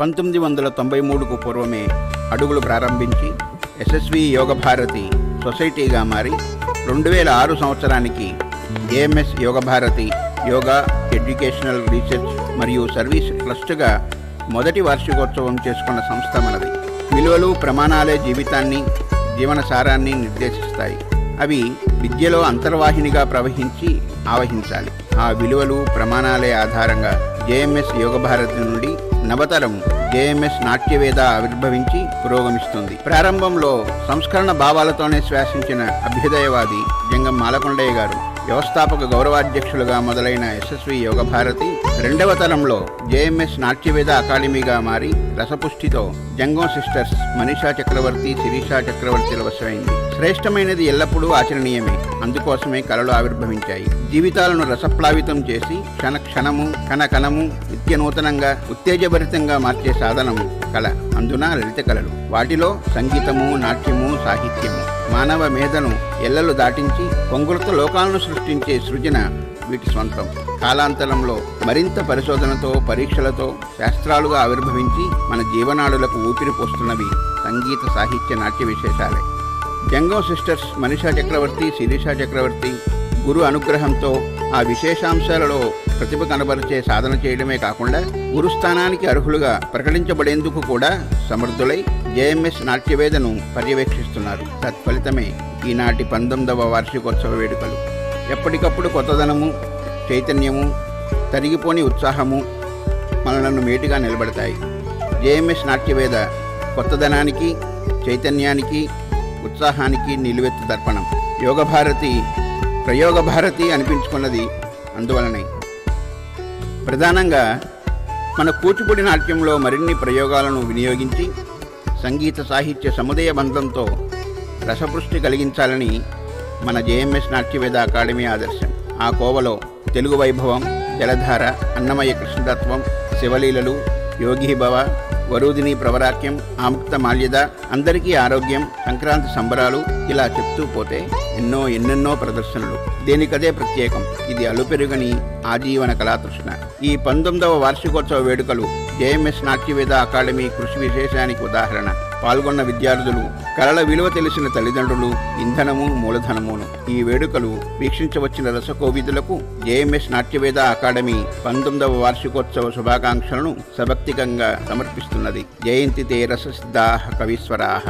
1993కు పూర్వమే అడుగులు ప్రారంభించి యశస్వి యోగ భారతి సొసైటీగా మారి 2006 సంవత్సరానికి జేఎంఎస్ యోగ భారతి యోగా ఎడ్యుకేషనల్ రీసెర్చ్ మరియు సర్వీస్ ట్రస్ట్గా మొదటి వార్షికోత్సవం చేసుకున్న సంస్థ మనది. విలువలు ప్రమాణాలే జీవితాన్ని, జీవన సారాన్ని నిర్దేశిస్తాయి. అవి విద్యలో అంతర్వాహినిగా ప్రవహించి ఆవహించాలి. ఆ విలువలు ప్రమాణాలే ఆధారంగా జేఎంఎస్ యోగ భారతి నుండి నవతరం జేఎంఎస్ నాట్యవేద ఆవిర్భవించి పురోగమిస్తుంది. ప్రారంభంలో సంస్కరణ భావాలతోనే శ్వాసించిన అభ్యుదయవాది జంగం మాలకొండయ్య గారు వ్యవస్థాపక గౌరవాధ్యక్షులుగా మొదలైన యశస్వి యోగ భారతి రెండవ తరంలో జేఎంఎస్ నాట్యవేద అకాడమీగా మారి రసపుష్టితో జంగం సిస్టర్స్ మనీషా చక్రవర్తి, శిరీషా చక్రవర్తిల వశమైంది. శ్రేష్టమైనది ఎల్లప్పుడూ ఆచరణీయమే, అందుకోసమే కళలు ఆవిర్భవించాయి. జీవితాలను రసప్లావితం చేసి క్షణ క్షణము కణ కణము నిత్యనూతనంగా ఉత్తేజభరితంగా మార్చే సాధనం కళ. అందున లలిత కళలు, వాటిలో సంగీతము, నాట్యము, సాహిత్యము మానవ మేధను ఎల్లలు దాటించి కొంగులతో లోకాలను సృష్టించే సృజన వీటి స్వంతం. కాలాంతరంలో మరింత పరిశోధనతో, పరీక్షలతో శాస్త్రాలుగా ఆవిర్భవించి మన జీవనాడులకు ఊపిరి పోస్తున్నవి సంగీత, సాహిత్య, నాట్య విశేషాలే. జంగం సిస్టర్స్ మనీషా చక్రవర్తి, శిరీషా చక్రవర్తి గురు అనుగ్రహంతో ఆ విశేషాంశాలలో ప్రతిభ కనబరిచే సాధన చేయడమే కాకుండా గురుస్థానానికి అర్హులుగా ప్రకటించబడేందుకు కూడా సమర్థులై జేఎంఎస్ నాట్యవేదను పర్యవేక్షిస్తున్నారు. తత్ఫలితమే ఈనాటి 19వ వార్షికోత్సవ వేడుకలు. ఎప్పటికప్పుడు కొత్తదనము, చైతన్యము, తరిగిపోని ఉత్సాహము మనలను మేటిగా నిలబడతాయి. జేఎంఎస్ నాట్యవేద కొత్తదనానికి, చైతన్యానికి, ఉత్సాహానికి నిలువెత్తు దర్పణం. యోగ భారతి ప్రయోగ భారతి అనిపించుకున్నది అందువలనే. ప్రధానంగా మన కూచిపూడి నాట్యంలో మరిన్ని ప్రయోగాలను వినియోగించి సంగీత, సాహిత్య సముదయ బంధంతో రసపృష్టి కలిగించాలని మన జేఎంఎస్ నాట్యవేద అకాడమీ ఆదర్శం. ఆ కోవలో తెలుగు వైభవం, జలధార, అన్నమయ్య కృష్ణతత్వం, శివలీలలు, యోగీభవ, వరూధిని ప్రవరాక్యం, ఆముక్త మాల్యద, అందరికీ ఆరోగ్యం, సంక్రాంతి సంబరాలు, ఇలా చెప్తూ పోతే ఎన్నెన్నో ప్రదర్శనలు. దేనికదే ప్రత్యేకం. ఇది అలుపెరుగని ఆజీవన కళాతృష్ణ. ఈ 19వ వార్షికోత్సవ వేడుకలు జేఎంఎస్ నాట్యవేద అకాడమీ కృషి విశేషానికి ఉదాహరణ. పాల్గొన్న విద్యార్థులు, కళల విలువ తెలిసిన తల్లిదండ్రులు, ఇంధనము, మూలధనమును. ఈ వేడుకలు వీక్షించవచ్చిన రసకోవిదులకు జేఎంఎస్ నాట్యవేద అకాడమీ 19వ వార్షికోత్సవ శుభాకాంక్షలను సభక్తికంగా సమర్పిస్తున్నది. జయంతి తే రససిద్ధాః కవీశ్వరాః.